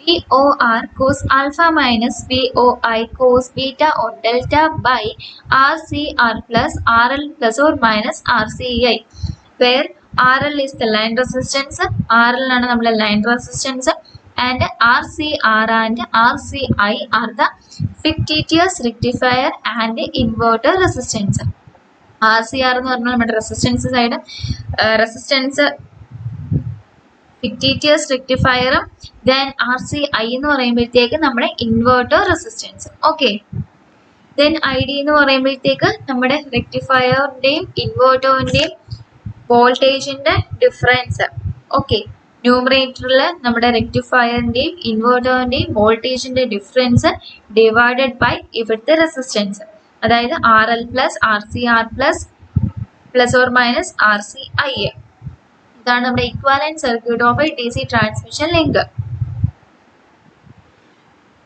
Speaker 1: VOR cos alpha minus VOI cos beta or delta by RCR plus RL plus or minus RCI, where RL is the line resistance. RL ആണ് നമ്മുടെ line resistance. and RCR and RCI are the fictitious rectifier and inverter resistance. RCR എന്ന് പറഞ്ഞാൽ നമ്മുടെ resistance side resistance fictitious rectifier, then RCI എന്ന് പറയുമ്പോഴത്തേക്ക് നമ്മുടെ inverter resistance. Okay, then ID എന്ന് പറയുമ്പോഴത്തേക്ക് നമ്മുടെ റെക്ടിഫയറിന്റെയും ഇൻവെർട്ടറിന്റെയും വോൾട്ടേജിന്റെ ഡിഫറൻസ്. ഓക്കെ, ന്യൂമറേറ്ററിൽ നമ്മുടെ റെക്ടിഫയറിന്റെയും ഇൻവെർട്ടറിന്റെയും വോൾട്ടേജിന്റെ ഡിഫറൻസ് ഡിവൈഡഡ് ബൈ ഇവിടുത്തെ റെസിസ്റ്റൻസ്, അതായത് RL plus RCR plus or minus RCI. ഇതാണ് നമ്മുടെ equivalent circuit of A DC transmission link.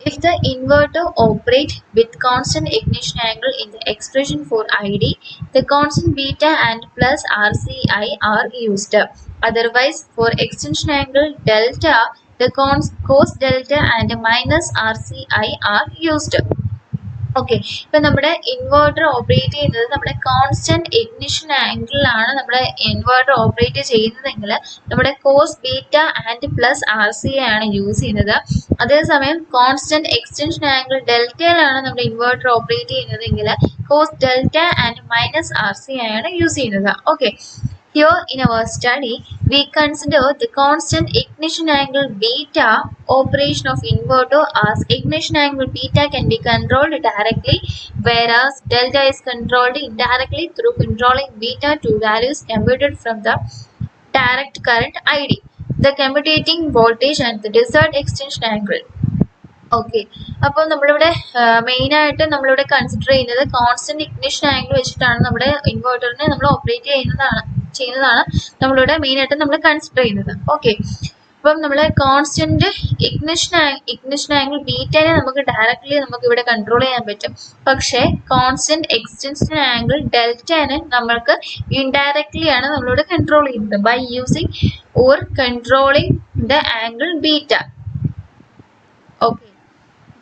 Speaker 1: If the inverter operates with constant ignition angle in the expression for ID, the constant beta and plus RCI are used. Otherwise, for extension angle delta, the cos delta and minus RCI are used. Okay, ഇപ്പം നമ്മുടെ ഇൻവെർട്ടർ ഓപ്പറേറ്റ് ചെയ്യുന്നത് നമ്മുടെ കോൺസ്റ്റന്റ് ഇഗ്നിഷൻ ആംഗിളിലാണ് നമ്മുടെ ഇൻവെർട്ടർ ഓപ്പറേറ്റ് ചെയ്യുന്നതെങ്കിൽ നമ്മുടെ cos beta and plus RCI ആണ് യൂസ് ചെയ്യുന്നത്. അതേസമയം കോൺസ്റ്റന്റ് എക്സ്റ്റൻഷൻ ആംഗിൾ ഡെൽറ്റയിലാണ് നമ്മുടെ ഇൻവെർട്ടർ ഓപ്പറേറ്റ് ചെയ്യുന്നതെങ്കിൽ cos delta and minus RCI ആണ് യൂസ് ചെയ്യുന്നത്. Okay, here in our study we consider the constant ignition angle beta operation of inverter, as ignition angle beta can be controlled directly, whereas delta is controlled indirectly through controlling beta to values computed from the direct current ID, the commutating voltage and the desired extension angle. Okay, അപ്പോൾ നമ്മളിവിടെ മെയിനായിട്ട് നമ്മളിവിടെ കൺസിഡർ ചെയ്യുന്നത് കോൺസ്റ്റന്റ് ഇഗ്നിഷൻ ആംഗിൾ വെച്ചിട്ടാണ് നമ്മുടെ ഇൻവെർട്ടറിനെ നമ്മൾ ഓപ്പറേറ്റ് ചെയ്യുന്നതാണ് നമ്മളിവിടെ മെയിനായിട്ട് നമ്മൾ കൺസിഡർ ചെയ്യുന്നത്. ഓക്കെ, അപ്പം നമ്മൾ കോൺസ്റ്റന്റ് ഇഗ്നിഷൻ ആംഗിൾ ബീറ്റനെ നമുക്ക് ഡയറക്റ്റ്ലി നമുക്ക് ഇവിടെ കൺട്രോൾ ചെയ്യാൻ പറ്റും. പക്ഷേ കോൺസ്റ്റന്റ് എക്സ്റ്റൻഷൻ ആംഗിൾ ഡെൽറ്റനെ നമ്മൾക്ക് ഇൻഡയറക്ട്ലി ആണ് നമ്മളിവിടെ കൺട്രോൾ ചെയ്യുന്നത് by using or controlling the angle beta. Okay,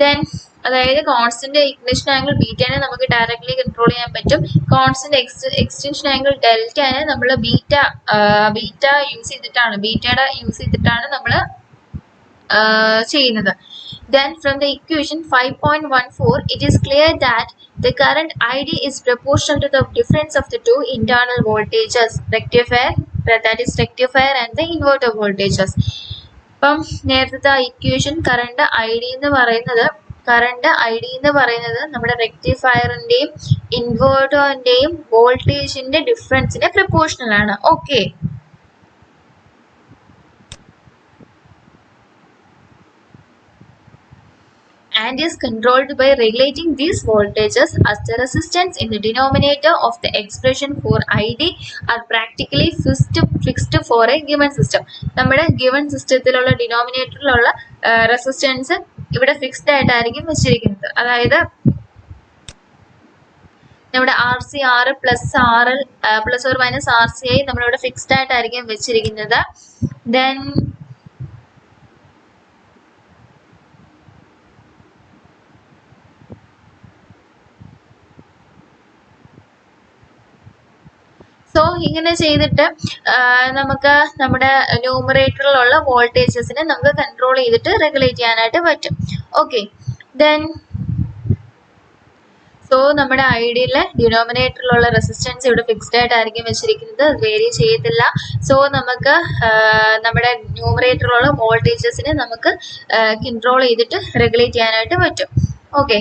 Speaker 1: then അതായത് കോൺസ്റ്റന്റ് ഇഗ്നിഷൻ ആംഗിൾ ബീറ്റനെ നമുക്ക് ഡയറക്റ്റ്ലി കൺട്രോൾ ചെയ്യാൻ പറ്റും. കോൺസ്റ്റന്റ് എക്സ്റ്റൻഷൻ ആംഗിൾ ഡെൽറ്റനെ നമ്മൾ ബീറ്റ യൂസ് ചെയ്തിട്ടാണ് നമ്മൾ ചെയ്യുന്നത്. Then from the equation 5.14 it is clear that the current ID is proportional to the difference of the two internal voltages, rectifier and the inverter voltages. അപ്പം നേരത്തെ ഇക്വേഷൻ കറണ്ട് ഐ ഡി എന്ന് പറയുന്നത് നമ്മുടെ റെക്ടിഫയറിന്റെയും ഇൻവെർട്ടറിന്റെയും വോൾട്ടേജിന്റെ ഡിഫറൻസിന് പ്രൊപ്പോർഷണൽ ആണ്. Okay, and is controlled by regulating these voltages, as the resistance in the denominator of the expression for ID are practically fixed for a given system. നമ്മുടെ given സിസ്റ്റത്തിലുള്ള ഡിനോമിനേറ്ററിലുള്ള റെസിസ്റ്റൻസ് ഇവിടെ ഫിക്സ്ഡ് ആയിട്ടായിരിക്കും വെച്ചിരിക്കുന്നത്. അതായത് നമ്മുടെ RCR plus RL plus or minus RCI നമ്മളിവിടെ ഫിക്സ്ഡ് ആയിട്ടായിരിക്കും വെച്ചിരിക്കുന്നത്. ദെൻ സോ ഇങ്ങനെ ചെയ്തിട്ട് നമുക്ക് നമ്മുടെ ന്യൂമറേറ്ററിലുള്ള വോൾട്ടേജസിനെ നമുക്ക് കൺട്രോൾ ചെയ്തിട്ട് റെഗുലേറ്റ് ചെയ്യാനായിട്ട് പറ്റും. ഓക്കെ, ദെൻ സോ നമ്മുടെ ഐഡിയിലെ ഡിനോമിനേറ്ററിലുള്ള റെസിസ്റ്റൻസ് ഇവിടെ ഫിക്സ്ഡ് ആയിട്ടായിരിക്കും വെച്ചിരിക്കുന്നത്, വേരി ചെയ്യത്തില്ല. സോ നമുക്ക് നമ്മുടെ ന്യൂമറേറ്ററിലുള്ള വോൾട്ടേജസിനെ നമുക്ക് കൺട്രോൾ ചെയ്തിട്ട് റെഗുലേറ്റ് ചെയ്യാനായിട്ട് പറ്റും. Okay,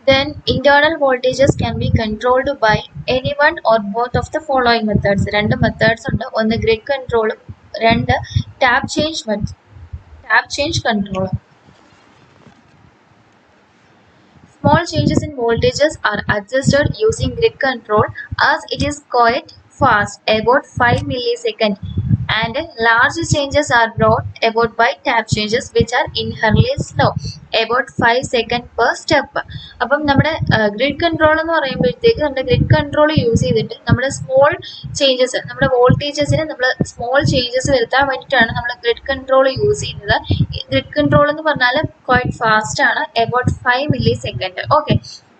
Speaker 1: then internal voltages can be controlled by any one or both of the following methods. രണ്ട് മെത്തേഡ്സ് ഉണ്ട്. ഒന്ന് ഗ്രിഡ് കൺട്രോളും രണ്ട് ടാപ്പ് ചേഞ്ച് കൺട്രോളും. Small changes in voltages are adjusted using grid control, as it is quite fast, about 5 milliseconds, and large changes are brought about by tap changes, which are inherently slow, about 5 seconds per step. അപ്പം നമ്മുടെ ഗ്രിഡ് കൺട്രോൾ എന്ന് പറയുമ്പോഴത്തേക്ക് നമ്മുടെ ഗ്രിഡ് കൺട്രോൾ യൂസ് ചെയ്തിട്ട് നമ്മുടെ സ്മോൾ ചേഞ്ചസ്, നമ്മുടെ വോൾട്ടേജസിന് നമ്മൾ സ്മോൾ ചേഞ്ചസ് വരുത്താൻ വേണ്ടിയിട്ടാണ് നമ്മൾ ഗ്രിഡ് കൺട്രോൾ യൂസ് ചെയ്യുന്നത്. ഗ്രിഡ് കൺട്രോൾ എന്ന് പറഞ്ഞാൽ ക്വൈറ്റ് ഫാസ്റ്റ് ആണ്, about 5 milliseconds. ഓക്കെ,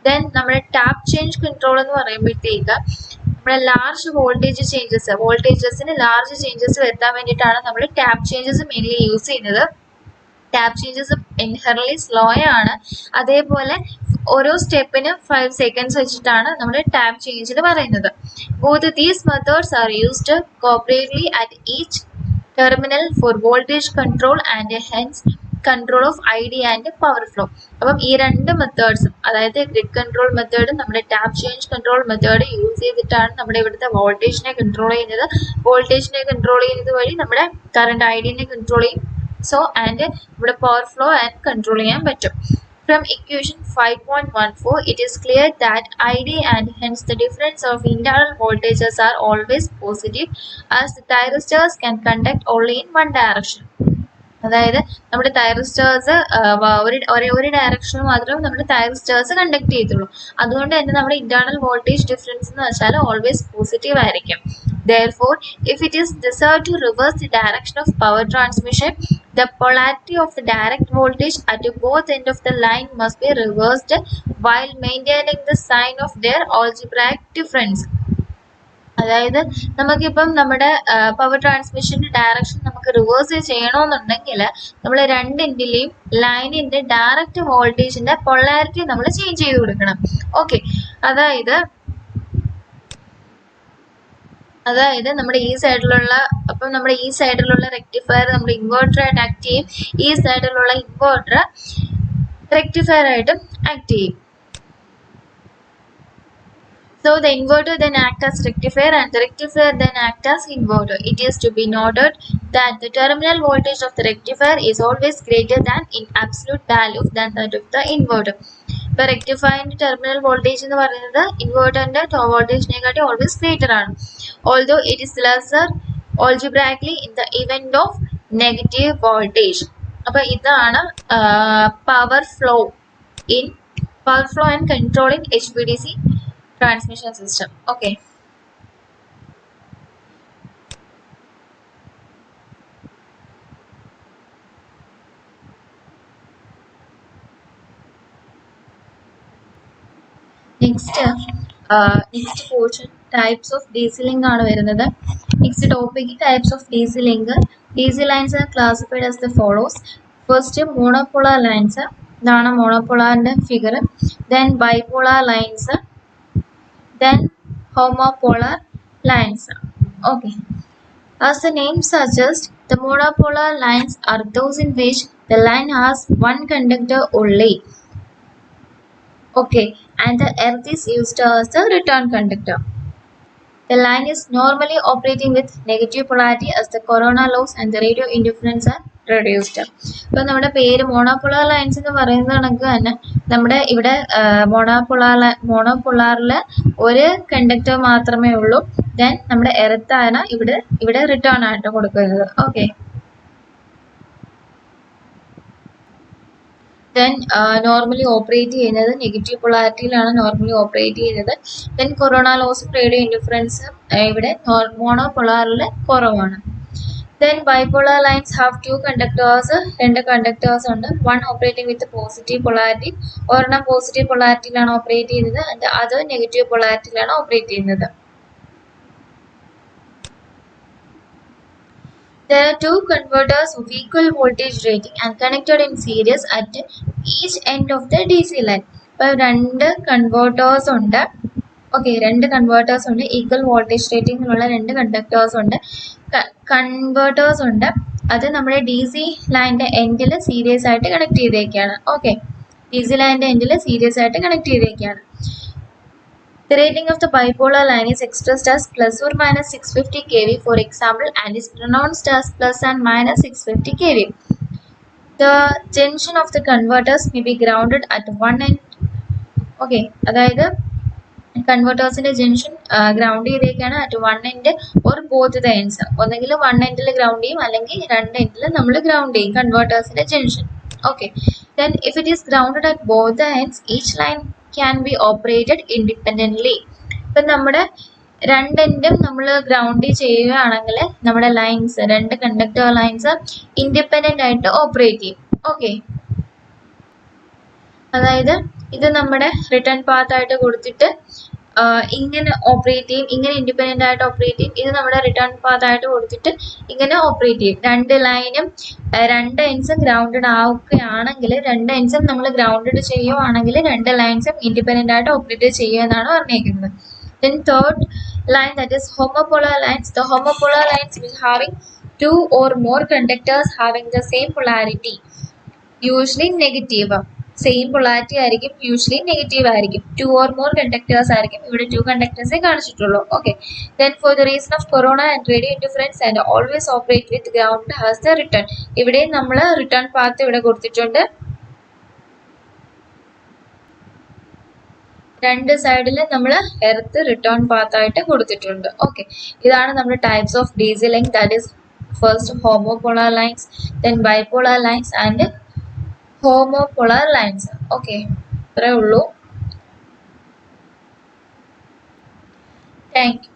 Speaker 1: ദെൻ നമ്മുടെ ടാപ്പ് ചേഞ്ച് കൺട്രോൾ എന്ന് പറയുമ്പോഴത്തേക്ക് നമ്മുടെ ലാർജ് വോൾട്ടേജസിന് ലാർജ് ചേഞ്ചസ് വരുത്താൻ വേണ്ടിയിട്ടാണ് നമ്മൾ ടാപ്പ് ചേഞ്ചസ് മെയിൻലി യൂസ് ചെയ്യുന്നത്. ടാപ്പ് ചേഞ്ചസ് ഇൻഹെറൻലി സ്ലോ ആണ്. അതേപോലെ ഓരോ സ്റ്റെപ്പിന് 5 seconds വെച്ചിട്ടാണ് നമ്മൾ ടാപ്പ് ചേഞ്ചിൽ പറയുന്നത്. Both these methods are used cooperatively at each terminal for voltage control and hence control of ID and power flow. അപ്പം ഈ രണ്ട് മെത്തേഡ്സും, അതായത് ഗ്രിഡ് കൺട്രോൾ മെത്തേഡും നമ്മുടെ tap change control method use ചെയ്തിട്ടാണ് നമ്മുടെ ഇവിടുത്തെ വോൾട്ടേജിനെ കൺട്രോൾ ചെയ്യുന്നത്. വോൾട്ടേജിനെ കൺട്രോൾ ചെയ്യുന്നത് വഴി നമ്മുടെ കറണ്ട് ID കൺട്രോൾ ചെയ്യും. ആൻഡ് ഇവിടെ പവർ ഫ്ലോ ആൻഡ് കൺട്രോൾ ചെയ്യാൻ പറ്റും. From equation 5.14, it is clear that ID and hence the difference of internal voltages are always positive, as the thyristors can conduct only in one direction. അതായത് നമ്മുടെ തൈറിസ്റ്റേഴ്സ് ഒരു ഡയറക്ഷനിൽ മാത്രമേ നമ്മുടെ തൈറിസ്റ്റേഴ്സ് കണ്ടക്ട് ചെയ്തുള്ളൂ. അതുകൊണ്ട് തന്നെ നമ്മുടെ ഇന്റേണൽ വോൾട്ടേജ് ഡിഫറൻസ് എന്ന് വെച്ചാൽ ഓൾവേസ് പോസിറ്റീവ് ആയിരിക്കും. Therefore, if it is desired to reverse the direction of power transmission, the polarity of the direct voltage at both ends of the line must be reversed while maintaining the sign of their algebraic difference. അതായത് നമുക്കിപ്പം നമ്മുടെ പവർ ട്രാൻസ്മിഷന്റെ ഡയറക്ഷൻ നമുക്ക് റിവേഴ്സ് ചെയ്യണമെന്നുണ്ടെങ്കിൽ നമ്മൾ രണ്ടിന്റെയും ലൈനിന്റെ ഡയറക്റ്റ് വോൾട്ടേജിന്റെ പൊളാരിറ്റി നമ്മൾ ചേഞ്ച് ചെയ്ത് കൊടുക്കണം. ഓക്കെ, അതായത് നമ്മുടെ ഈ സൈഡിലുള്ള റെക്ടിഫയർ നമ്മുടെ ഇൻവേർട്ടർ ആയിട്ട് ആക്ട് ചെയ്യും, ഈ സൈഡിലുള്ള ഇൻവേർട്ടർ റെക്ടിഫയർ ആയിട്ടും ആക്ട് ചെയ്യും. So the inverter then acts as rectifier and the rectifier then acts as inverter. It is to be noted that the terminal voltage of the rectifier is always greater than in absolute value than that of the inverter. The rectifier terminal voltage എന്ന് പറയുന്നത് ഇൻവെർട്ടറിന്റെ വോൾട്ടേജിനെക്കാട്ടി ഓൾവേസ് ഗ്രേറ്റർ ആണ്. Although it is lesser algebraically in the event of negative voltage. അപ്പോൾ ഇതാണ് power flow and control in HVDC transmission system. Okay. Next portion types of DC link ആണ് വരുന്നത്. Next topic types of DC link. DC lines are classified as the follows. First, monopolar lines. ഇതാണ് മോണോപോളാറിന്റെ figure. Then bipolar lines. Then homopolar lines. Okay. As the name suggests, the monopolar lines are those in which the line has one conductor only. Okay, and the earth is used as the return conductor. The line is normally operating with negative polarity as the corona loss and the radio interference are reduced. ഇപ്പോൾ നമ്മുടെ പേര് മോണോപോളാർ ലൈൻസ് എന്ന് പറയുന്നത് കണക്ക് തന്നെ നമ്മുടെ ഇവിടെ മോണോപോളാറിൽ ഒരു കണ്ടക്ടർ മാത്രമേ ഉള്ളൂ. ദെൻ നമ്മുടെ എർത്താണ് ഇവിടെ റിട്ടേൺ ആയിട്ട് കൊടുക്കുന്നത്. ഓക്കെ, ദെൻ നോർമലി ഓപ്പറേറ്റ് ചെയ്യുന്നത് നെഗറ്റീവ് പൊളാരിറ്റിയിലാണ് നോർമലി ഓപ്പറേറ്റ് ചെയ്യുന്നത്. ദെൻ കൊറോണ ലോസും റേഡിയോ ഇൻഡിഫറൻസും ഇവിടെ മോണോപോളാറിൽ കുറവാണ്. Then bipolar lines have two conductors. രണ്ട് കണ്ടക്ടേഴ്സ് ഉണ്ട്. One operating with positive polarity. ഒരെണ്ണം പോസിറ്റീവ് പൊളാരിറ്റിയിലാണ് ഓപ്പറേറ്റ് ചെയ്യുന്നത്, ആൻഡ് അത് നെഗറ്റീവ് പൊളാരിറ്റിയിലാണ് ഓപ്പറേറ്റ് ചെയ്യുന്നത്. There are two converters of equal voltage rating and connected in series at each end of the DC line. ഇപ്പോൾ രണ്ട് കൺവേർട്ടേഴ്സ് ഉണ്ട്. ഓക്കെ, രണ്ട് കൺവേർട്ടേഴ്സ് ഉണ്ട്. ഈക്വൽ വോൾട്ടേജ് റേറ്റിംഗിലുള്ള രണ്ട് കൺവേർട്ടേഴ്സ് ഉണ്ട്. അത് നമ്മുടെ DC ലൈനിന്റെ എൻഡിൽ സീരീസ് ആയിട്ട് കണക്ട് ചെയ്തേക്കാണ്. ഓക്കെ, DC ലൈനിന്റെ എൻഡിൽ സീരീസ് ആയിട്ട് connect ചെയ്തേക്കാണ്. The rating of the bipolar line is expressed as plus or minus 650 kV, for example, and is pronounced as plus and minus 650 kV. The junction of the converters may be grounded at one end. Okay, അതായത് കൺവേർട്ടേഴ്സിന്റെ ജംഗ്ഷൻ ഗ്രൗണ്ട് ചെയ്തേക്കാണ് at one end or both the ends. ഒന്നെങ്കിൽ വൺ എൻഡിൽ ഗ്രൗണ്ട് ചെയ്യും, അല്ലെങ്കിൽ രണ്ട് എൻഡിൽ നമ്മൾ ഗ്രൗണ്ട് ചെയ്യും കൺവേർട്ടേഴ്സിന്റെ junction. Okay, then if it is grounded at both the ends each line can be operated independently. ഇപ്പം നമ്മുടെ രണ്ടെൻഡും നമ്മൾ ഗ്രൗണ്ട് ചെയ്യുകയാണെങ്കിൽ നമ്മുടെ ലൈൻസ്, രണ്ട് കണ്ടക്ടർ ലൈൻസ് ഇൻഡിപെൻഡൻ്റ് ആയിട്ട് ഓപ്പറേറ്റ് ചെയ്യും. ഓക്കെ, അതായത് ഇത് നമ്മുടെ റിട്ടേൺ പാത്ത് ആയിട്ട് കൊടുത്തിട്ട് ഇങ്ങനെ ഓപ്പറേറ്റ് ചെയ്യും, ഇങ്ങനെ ഇൻഡിപെൻഡന്റ് ആയിട്ട് ഓപ്പറേറ്റ് ചെയ്യും. ഇത് നമ്മുടെ റിട്ടേൺ പാത്ത് ആയിട്ട് കൊടുത്തിട്ട് ഇങ്ങനെ ഓപ്പറേറ്റ് ചെയ്യും. രണ്ട് ലൈനും രണ്ട് എൻഡ്സും ഗ്രൗണ്ടഡ് ആവുകയാണെങ്കിൽ, രണ്ട് എൻഡ്സും നമ്മൾ ഗ്രൗണ്ടഡ് ചെയ്യുവാണെങ്കിൽ രണ്ട് ലൈൻസും ഇൻഡിപെൻഡന്റ് ആയിട്ട് ഓപ്പറേറ്റ് ചെയ്യുമെന്നാണ് പറഞ്ഞേക്കുന്നത്. Then third line, that is homopolar lines. The homopolar lines will having two or more conductors having the same polarity, usually negative. Same polarity ആയിരിക്കും, യൂഷ്വലി നെഗറ്റീവ് ആയിരിക്കും. ടു ഓർ മോർ കണ്ടക്ടേഴ്സ് ആയിരിക്കും. ഇവിടെ ടു കണ്ടക്ടേഴ്സേ കാണിച്ചിട്ടുള്ളൂ. Okay. Then for the reason of corona and radio interference and always operate with ground has the return. ഇവിടെയും നമ്മൾ റിട്ടേൺ പാത്ത് ഇവിടെ കൊടുത്തിട്ടുണ്ട്. രണ്ട് സൈഡിൽ നമ്മൾ എർത്ത് റിട്ടേൺ പാത്ത് ആയിട്ട് കൊടുത്തിട്ടുണ്ട്. ഓക്കെ. ഇതാണ് നമ്മുടെ types of DC link. That is first homopolar lines, then bipolar lines and homopolar lines. Okay, ഇത്രേ ഉള്ളൂ. Thank you.